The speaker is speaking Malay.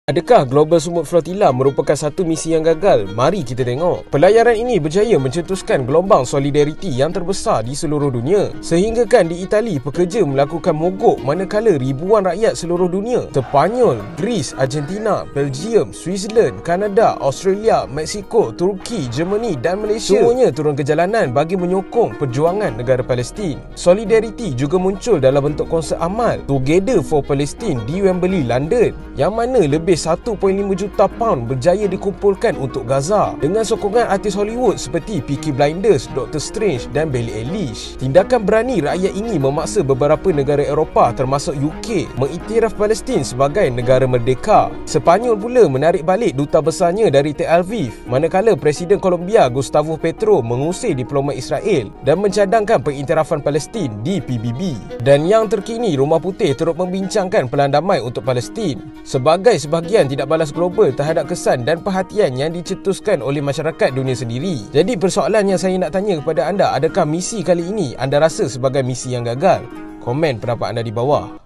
Adakah Global Smooth Flotilla merupakan satu misi yang gagal? Mari kita tengok. Pelayaran ini berjaya mencetuskan gelombang solidariti yang terbesar di seluruh dunia. Sehinggakan di Itali, pekerja melakukan mogok manakala ribuan rakyat seluruh dunia, Sepanyol, Greece, Argentina, Belgium, Switzerland, Kanada, Australia, Mexico, Turki, Germany dan Malaysia semuanya turun ke jalanan bagi menyokong perjuangan negara Palestin. Solidariti juga muncul dalam bentuk konsert amal Together for Palestine di Wembley, London, yang mana lebih 1.5 juta pound berjaya dikumpulkan untuk Gaza dengan sokongan artis Hollywood seperti Peaky Blinders, Doctor Strange dan Billie Eilish. Tindakan berani rakyat ini memaksa beberapa negara Eropah termasuk UK mengiktiraf Palestin sebagai negara merdeka. Sepanyol pula menarik balik duta besarnya dari Tel Aviv, manakala Presiden Colombia Gustavo Petro mengusir diplomat Israel dan mencadangkan pengiktirafan Palestin di PBB. Dan yang terkini, Rumah Putih turut membincangkan pelan damai untuk Palestin sebagai sebahagian tidak balas global terhadap kesan dan perhatian yang dicetuskan oleh masyarakat dunia sendiri. Jadi persoalan yang saya nak tanya kepada anda, adakah misi kali ini anda rasa sebagai misi yang gagal? Komen pendapat anda di bawah.